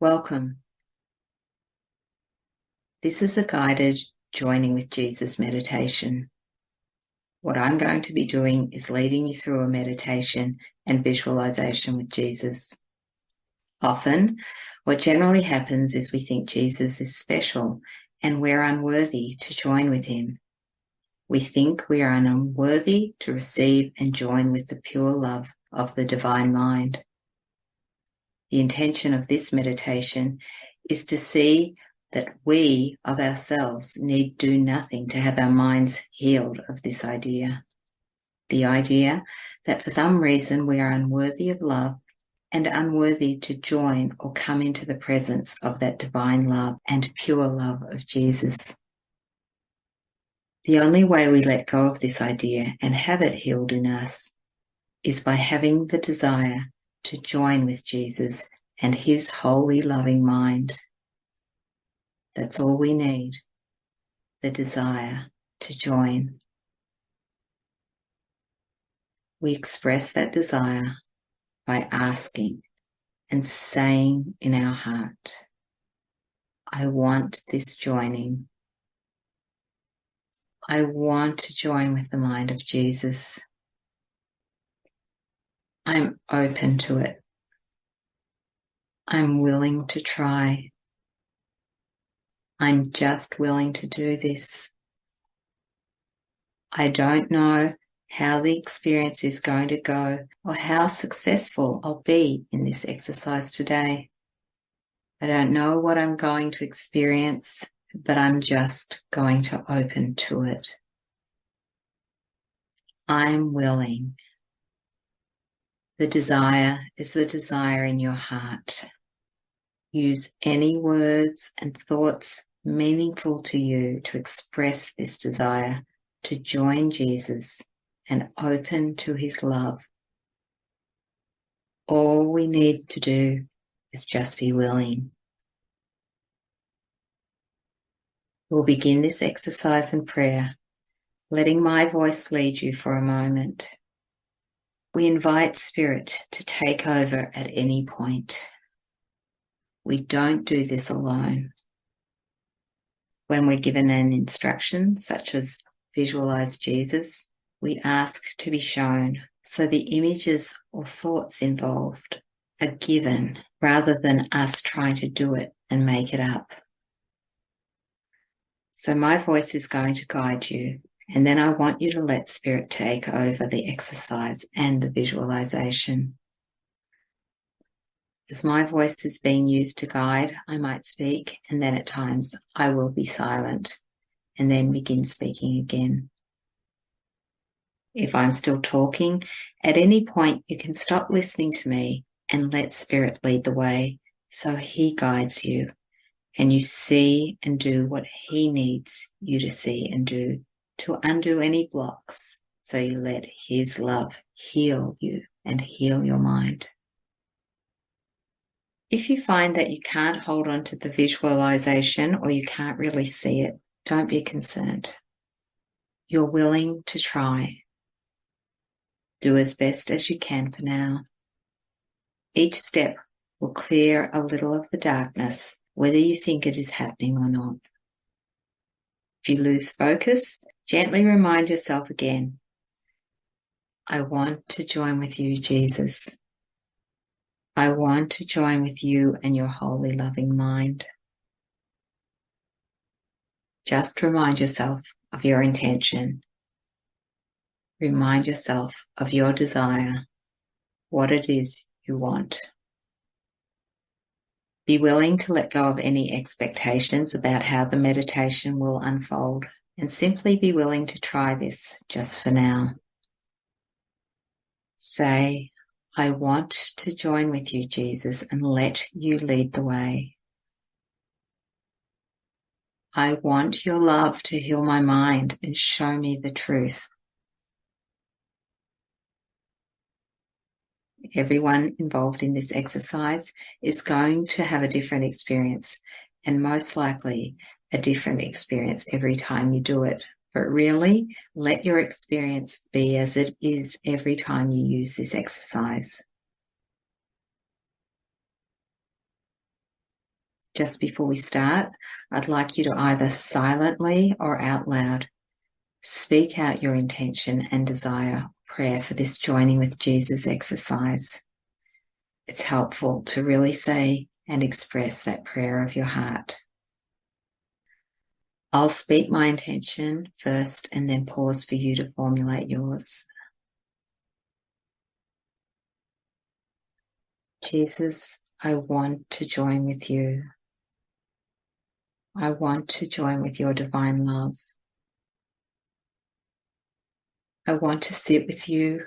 Welcome. This is a guided joining with Jesus meditation. What I'm going to be doing is leading you through a meditation and visualization with Jesus. Often, what generally happens is we think Jesus is special and we're unworthy to join with him. We think we are unworthy to receive and join with the pure love of the divine mind. The intention of this meditation is to see that we of ourselves need do nothing to have our minds healed of this idea. The idea that for some reason we are unworthy of love and unworthy to join or come into the presence of that divine love and pure love of Jesus. The only way we let go of this idea and have it healed in us is by having the desire to join with Jesus and his holy loving mind. That's all we need, the desire to join. We express that desire by asking and saying in our heart, I want this joining. I want to join with the mind of Jesus. I'm open to it. I'm willing to try. I'm just willing to do this. I don't know how the experience is going to go or how successful I'll be in this exercise today. I don't know what I'm going to experience, but I'm just going to open to it. I'm willing. The desire is the desire in your heart. Use any words and thoughts meaningful to you to express this desire to join Jesus and open to his love. All we need to do is just be willing. We'll begin this exercise in prayer, letting my voice lead you for a moment. We invite Spirit to take over at any point. We don't do this alone. When we're given an instruction, such as visualize Jesus, we ask to be shown so the images or thoughts involved are given rather than us trying to do it and make it up. So my voice is going to guide you, and then I want you to let Spirit take over the exercise and the visualization. As my voice is being used to guide, I might speak, and then at times I will be silent and then begin speaking again. If I'm still talking, at any point you can stop listening to me and let Spirit lead the way so he guides you and you see and do what he needs you to see and do to undo any blocks, so you let his love heal you and heal your mind. If you find that you can't hold on to the visualization or you can't really see it, don't be concerned. You're willing to try. Do as best as you can for now. Each step will clear a little of the darkness, whether you think it is happening or not. If you lose focus, gently remind yourself again, I want to join with you, Jesus. I want to join with you and your holy loving mind. Just remind yourself of your intention. Remind yourself of your desire, what it is you want. Be willing to let go of any expectations about how the meditation will unfold, and simply be willing to try this just for now. Say, I want to join with you, Jesus, and let you lead the way. I want your love to heal my mind and show me the truth. Everyone involved in this exercise is going to have a different experience, and most likely a different experience every time you do it. But really, let your experience be as it is every time you use this exercise. Just before we start, I'd like you to either silently or out loud speak out your intention and desire prayer for this joining with Jesus exercise. It's helpful to really say and express that prayer of your heart. I'll speak my intention first and then pause for you to formulate yours. Jesus, I want to join with you. I want to join with your divine love. I want to sit with you,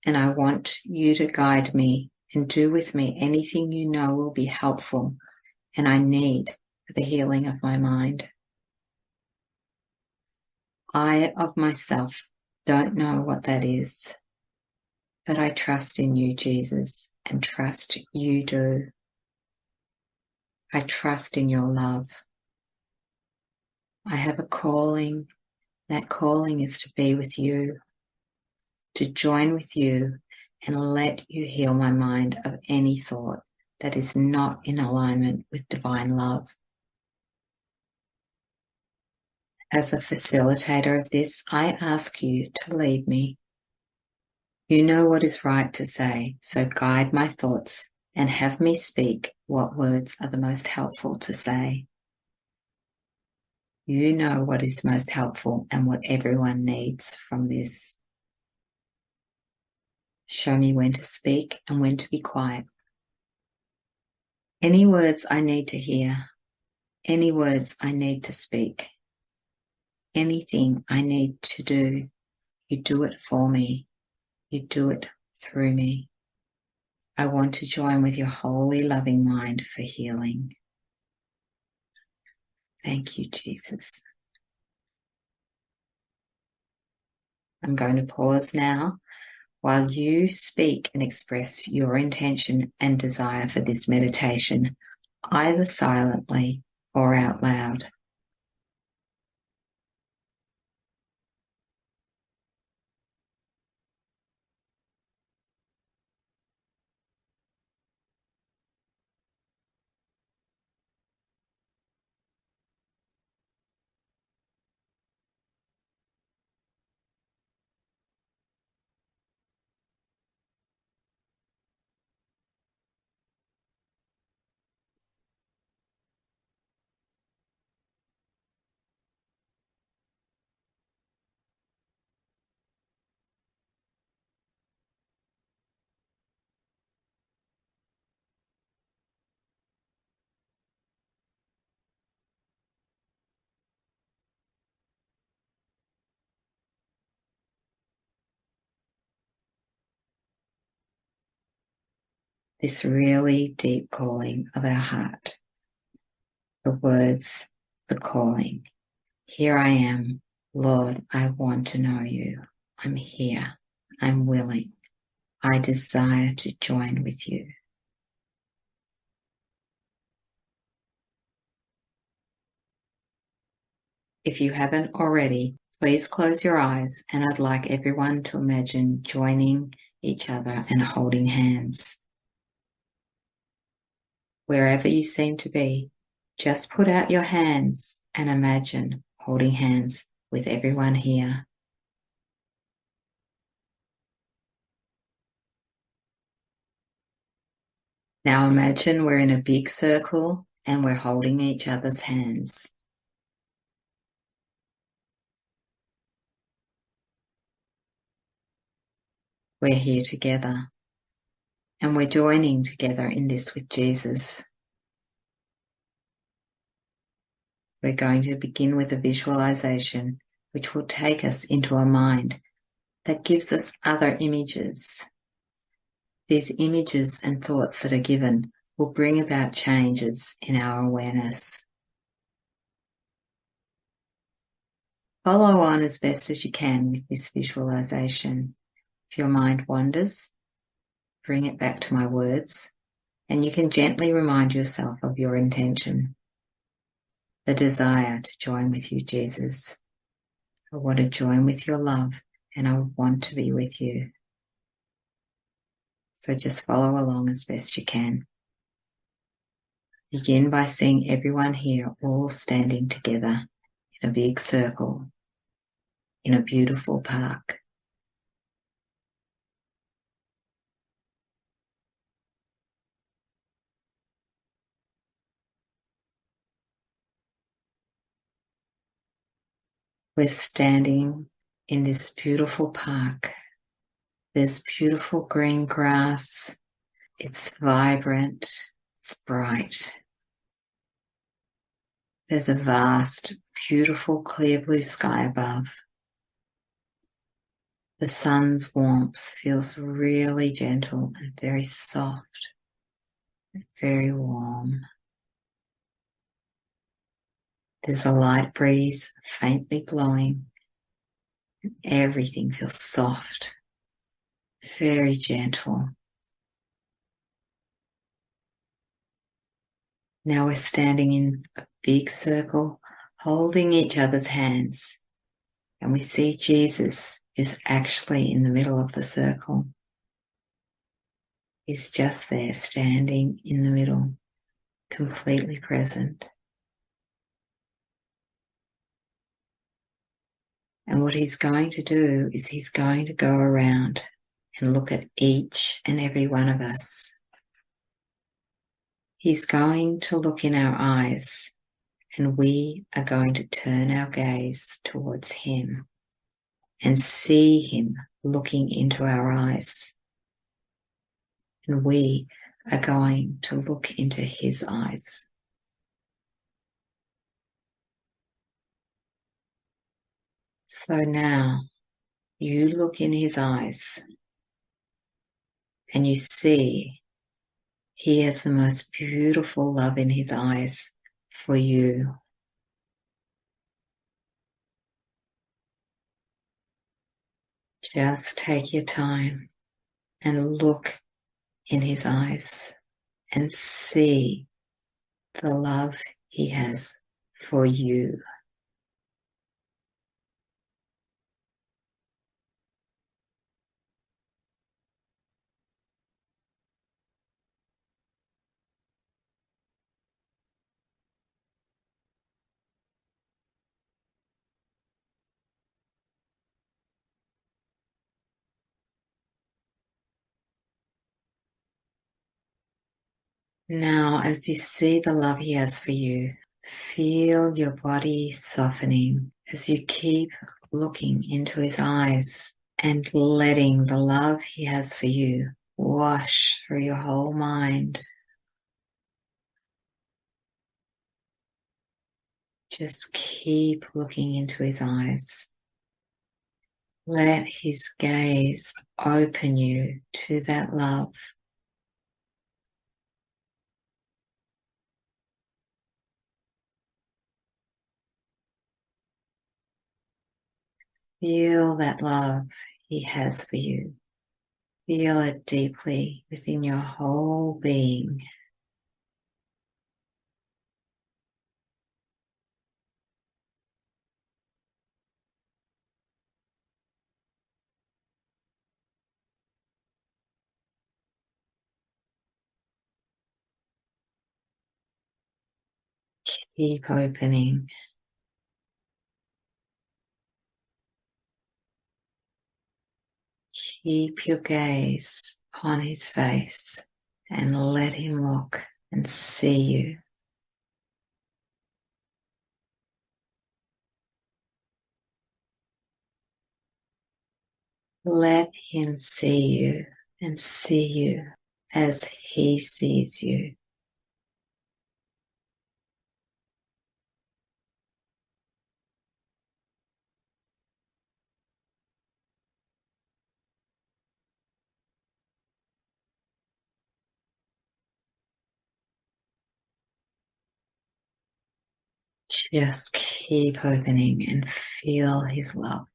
and I want you to guide me and do with me anything you know will be helpful and I need for the healing of my mind. I of myself don't know what that is, but I trust in you, Jesus, and trust you do. I trust in your love. I have a calling. That calling is to be with you, to join with you and let you heal my mind of any thought that is not in alignment with divine love. As a facilitator of this, I ask you to lead me. You know what is right to say, so guide my thoughts and have me speak what words are the most helpful to say. You know what is most helpful and what everyone needs from this. Show me when to speak and when to be quiet. Any words I need to hear, any words I need to speak, anything I need to do, you do it for me. You do it through me. I want to join with your holy, loving mind for healing. Thank you, Jesus. I'm going to pause now while you speak and express your intention and desire for this meditation, either silently or out loud. This really deep calling of our heart. The words, the calling. Here I am, Lord, I want to know you. I'm here. I'm willing. I desire to join with you. If you haven't already, please close your eyes, and I'd like everyone to imagine joining each other and holding hands. Wherever you seem to be, just put out your hands and imagine holding hands with everyone here. Now imagine we're in a big circle and we're holding each other's hands. We're here together, and we're joining together in this with Jesus. We're going to begin with a visualization which will take us into a mind that gives us other images. These images and thoughts that are given will bring about changes in our awareness. Follow on as best as you can with this visualization. If your mind wanders, bring it back to my words, and you can gently remind yourself of your intention. The desire to join with you, Jesus. I want to join with your love, and I want to be with you. So just follow along as best you can. Begin by seeing everyone here all standing together in a big circle in a beautiful park. We're standing in this beautiful park. There's beautiful green grass. It's vibrant. It's bright. There's a vast, beautiful, clear blue sky above. The sun's warmth feels really gentle and very soft, and very warm. There's a light breeze faintly blowing. Everything feels soft, very gentle. Now we're standing in a big circle, holding each other's hands, and we see Jesus is actually in the middle of the circle. He's just there, standing in the middle, completely present. And what he's going to do is he's going to go around and look at each and every one of us. He's going to look in our eyes, and we are going to turn our gaze towards him and see him looking into our eyes. And we are going to look into his eyes. So now you look in his eyes and you see he has the most beautiful love in his eyes for you. Just take your time and look in his eyes and see the love he has for you. Now, as you see the love he has for you, feel your body softening as you keep looking into his eyes and letting the love he has for you wash through your whole mind. Just keep looking into his eyes. Let his gaze open you to that love. Feel that love he has for you. Feel it deeply within your whole being. Keep opening. Keep your gaze on his face and let him look and see you. Let him see you and see you as he sees you. Just keep opening and feel his love.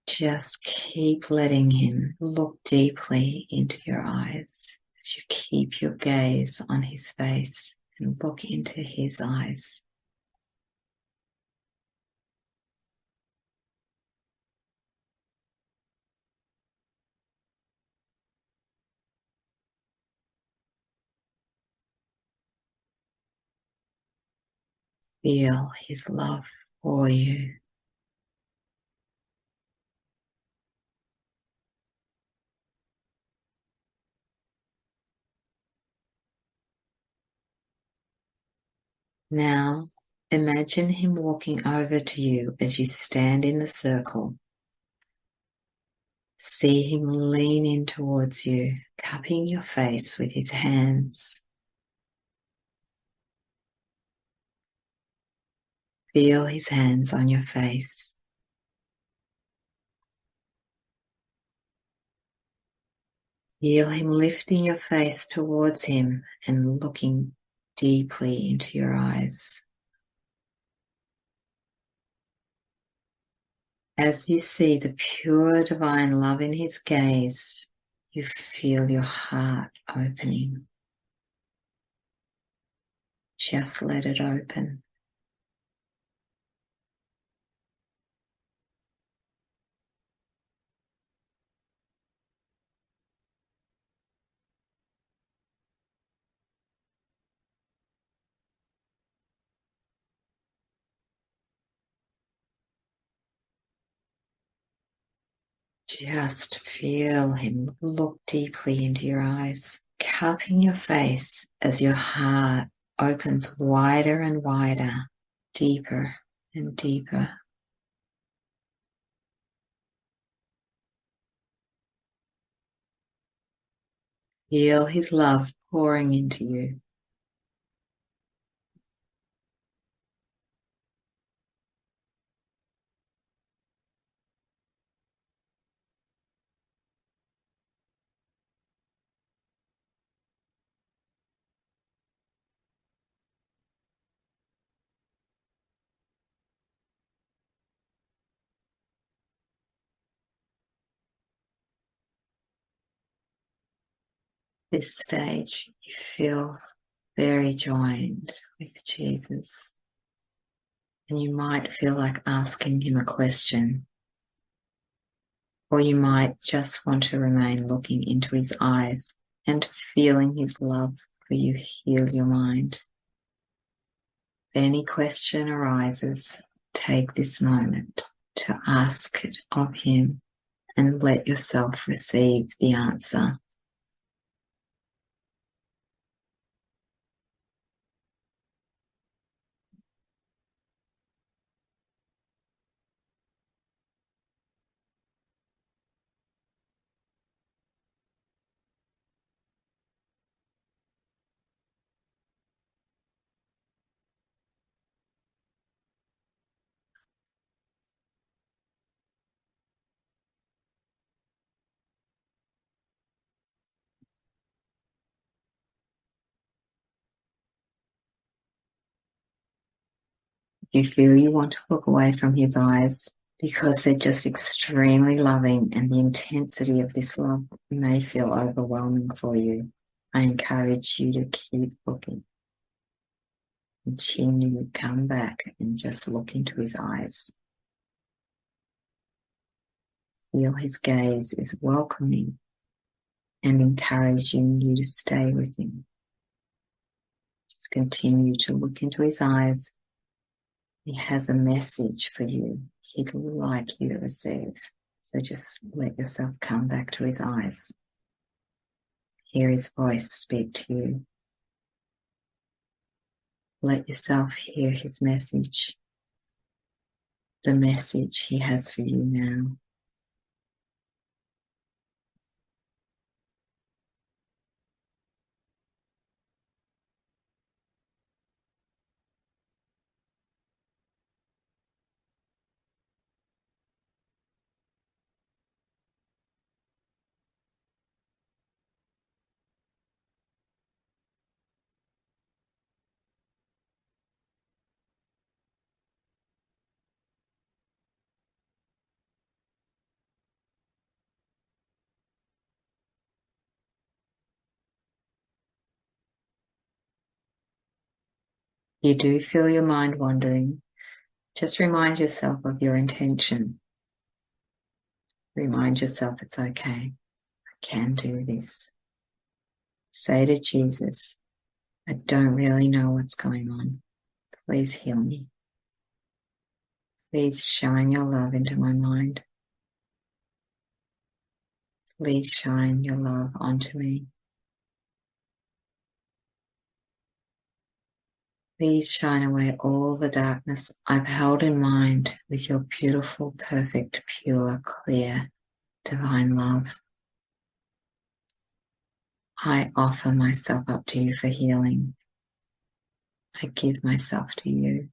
Just keep letting him look deeply into your eyes as you keep your gaze on his face and look into his eyes. Feel his love for you. Now, imagine him walking over to you as you stand in the circle. See him lean in towards you, cupping your face with his hands. Feel his hands on your face. Feel him lifting your face towards him and looking deeply into your eyes. As you see the pure divine love in his gaze, you feel your heart opening. Just let it open. Just feel him look deeply into your eyes, cupping your face as your heart opens wider and wider, deeper and deeper. Feel his love pouring into you. This stage, you feel very joined with Jesus. And you might feel like asking him a question, or you might just want to remain looking into his eyes and feeling his love for you heal your mind. If any question arises, take this moment to ask it of him and let yourself receive the answer. If you feel you want to look away from his eyes because they're just extremely loving and the intensity of this love may feel overwhelming for you, I encourage you to keep looking. Continue to come back and just look into his eyes. Feel his gaze is welcoming and encouraging you to stay with him. Just continue to look into his eyes. He has a message for you he'd like you to receive. So just let yourself come back to his eyes. Hear his voice speak to you. Let yourself hear his message, the message he has for you now. You do feel your mind wandering. Just remind yourself of your intention. Remind yourself it's okay. I can do this. Say to Jesus, I don't really know what's going on. Please heal me. Please shine your love into my mind. Please shine your love onto me. Please shine away all the darkness I've held in mind with your beautiful, perfect, pure, clear, divine love. I offer myself up to you for healing. I give myself to you.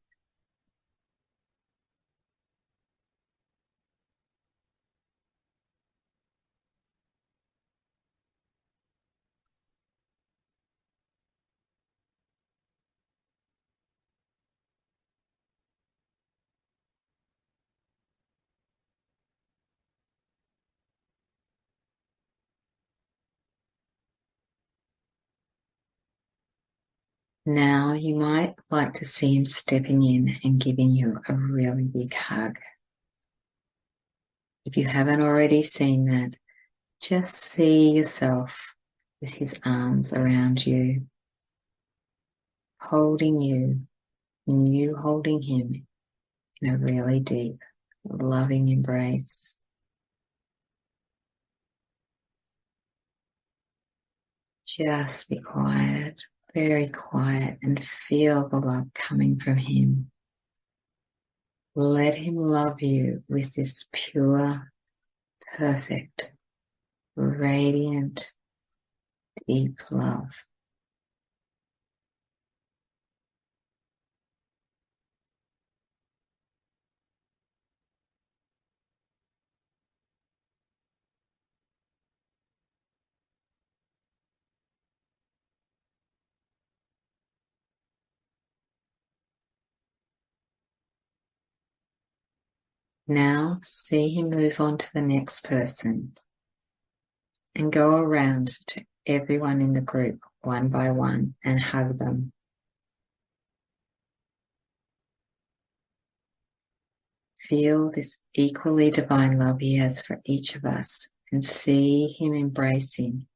Now you might like to see him stepping in and giving you a really big hug. If you haven't already seen that, just see yourself with his arms around you, holding you, and you holding him in a really deep, loving embrace. Just be quiet, very quiet, and feel the love coming from him. Let him love you with this pure, perfect, radiant, deep love. Now see him move on to the next person and go around to everyone in the group one by one and hug them. Feel this equally divine love he has for each of us and see him embracing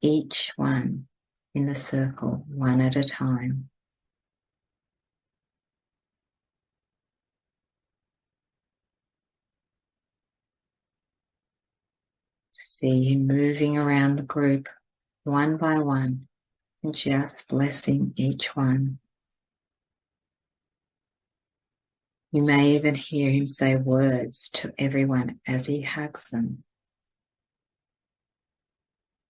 each one in the circle one at a time. See him moving around the group one by one and just blessing each one. You may even hear him say words to everyone as he hugs them.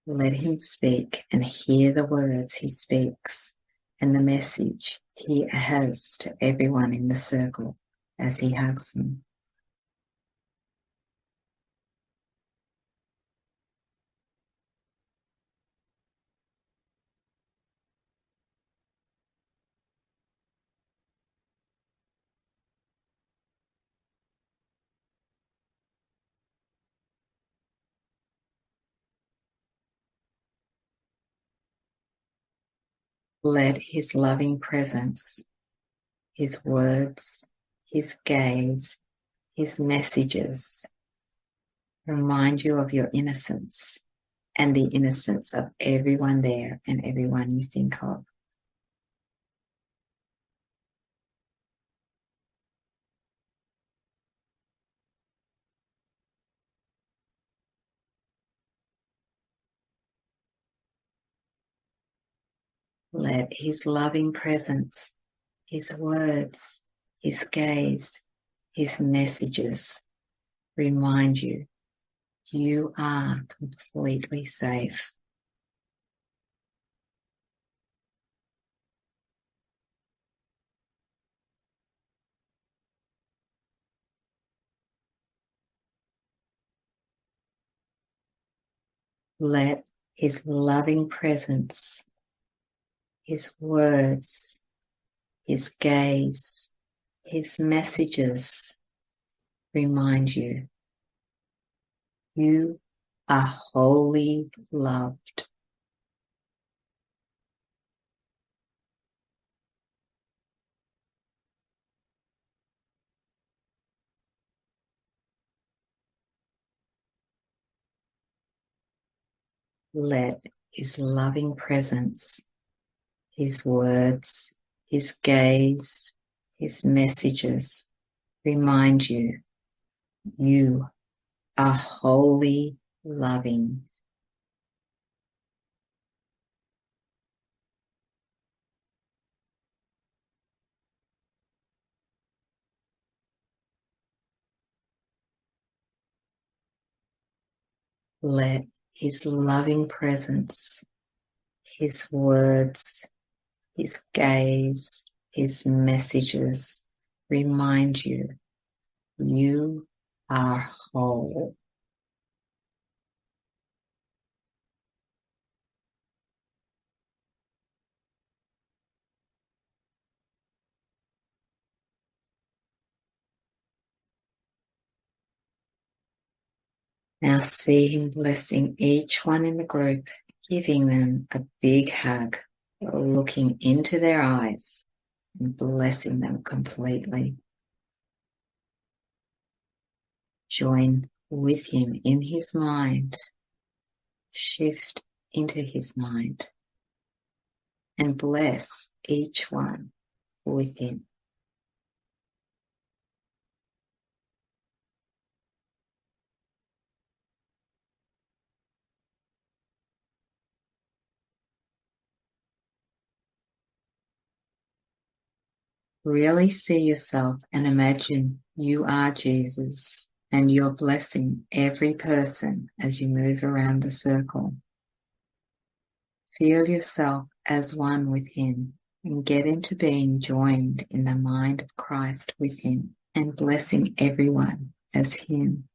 Let him speak and hear the words he speaks and the message he has to everyone in the circle as he hugs them. Let his loving presence, his words, his gaze, his messages remind you of your innocence and the innocence of everyone there and everyone you think of. Let his loving presence, his words, his gaze, his messages remind you you are completely safe. Let his loving presence, his words, his gaze, his messages remind you you are wholly loved. Let his loving presence, his words, his gaze, his messages remind you, you are wholly loving. Let his loving presence, his words, his gaze, his messages remind you, you are whole. Now see him blessing each one in the group, giving them a big hug, looking into their eyes and blessing them completely. Join with him in his mind, shift into his mind, and bless each one with him. Really see yourself and imagine you are Jesus and you're blessing every person as you move around the circle. Feel yourself as one with him and get into being joined in the mind of Christ with him and blessing everyone as him.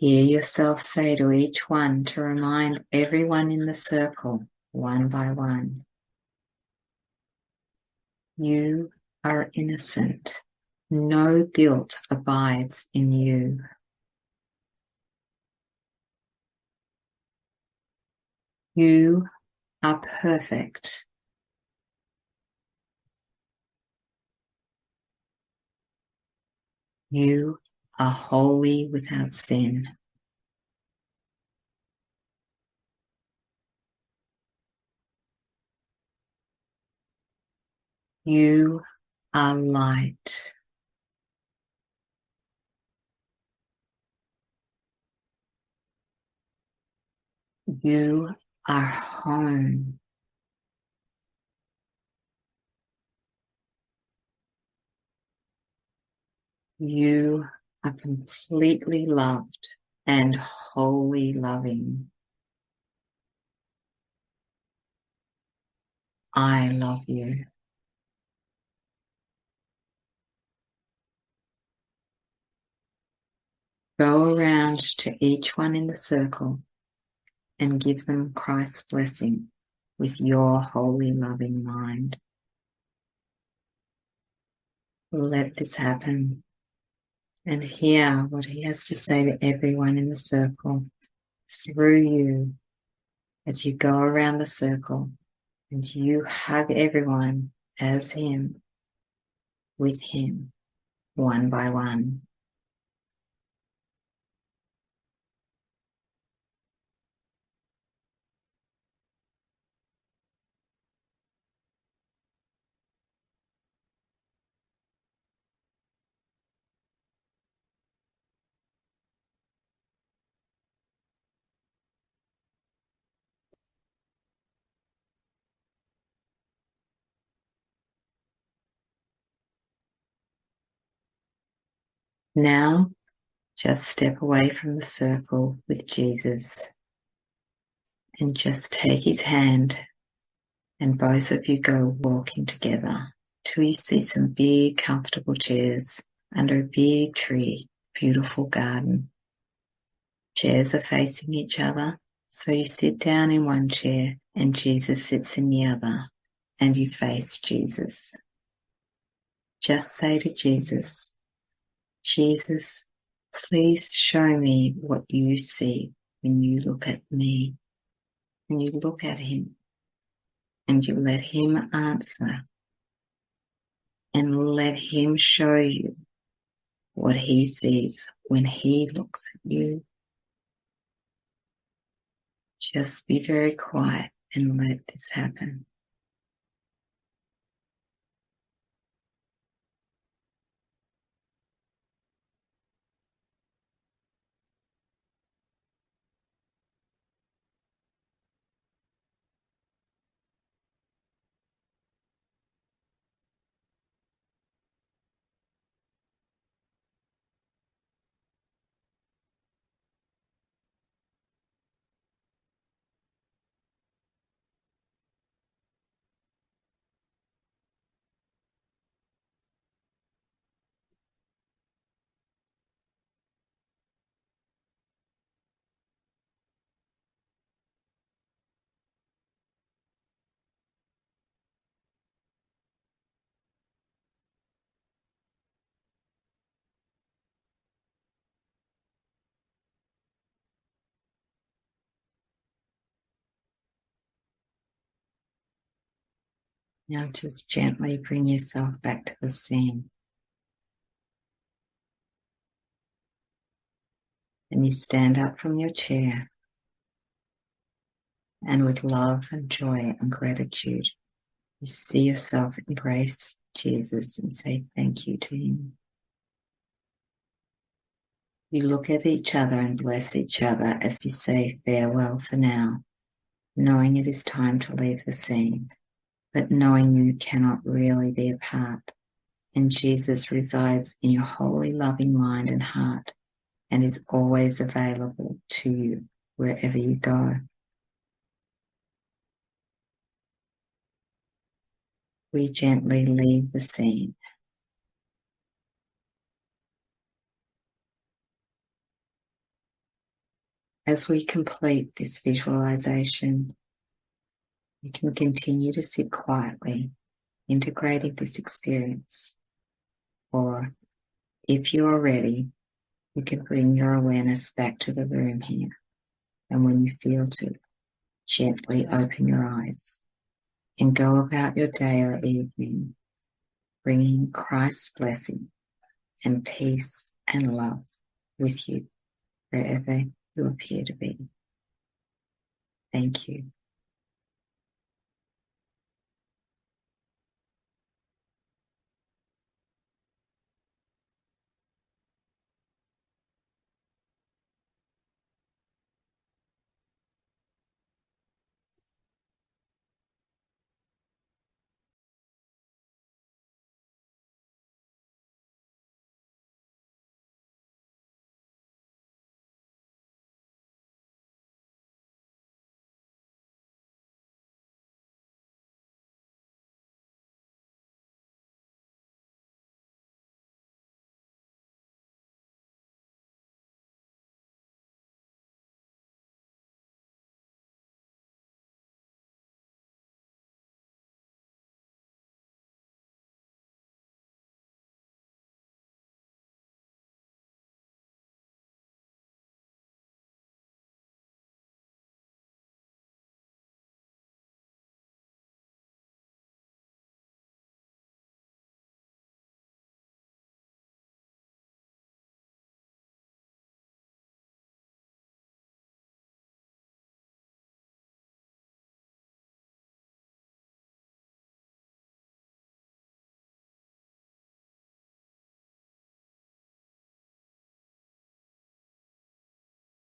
Hear yourself say to each one to remind everyone in the circle, one by one, you are innocent. No guilt abides in you. You are perfect. You are holy without sin. You are light. You are home. You are completely loved and wholly loving. I love you. Go around to each one in the circle and give them Christ's blessing with your holy loving mind. Let this happen and hear what he has to say to everyone in the circle through you as you go around the circle and you hug everyone as him, with him, one by one. Now, just step away from the circle with Jesus and just take his hand and both of you go walking together till you see some big comfortable chairs under a big tree, beautiful garden. Chairs are facing each other, so you sit down in one chair and Jesus sits in the other and you face Jesus. Just say to Jesus, Jesus, please show me what you see when you look at me. And you look at him and you let him answer and let him show you what he sees when he looks at you. Just be very quiet and let this happen. Now just gently bring yourself back to the scene. And you stand up from your chair, and with love and joy and gratitude, you see yourself embrace Jesus and say thank you to him. You look at each other and bless each other as you say farewell for now, knowing it is time to leave the scene, but knowing you cannot really be apart, and Jesus resides in your holy, loving mind and heart, and is always available to you wherever you go. We gently leave the scene. As we complete this visualization, you can continue to sit quietly, integrating this experience. Or if you are ready, you can bring your awareness back to the room here. And when you feel to, gently open your eyes and go about your day or evening, bringing Christ's blessing and peace and love with you wherever you appear to be. Thank you.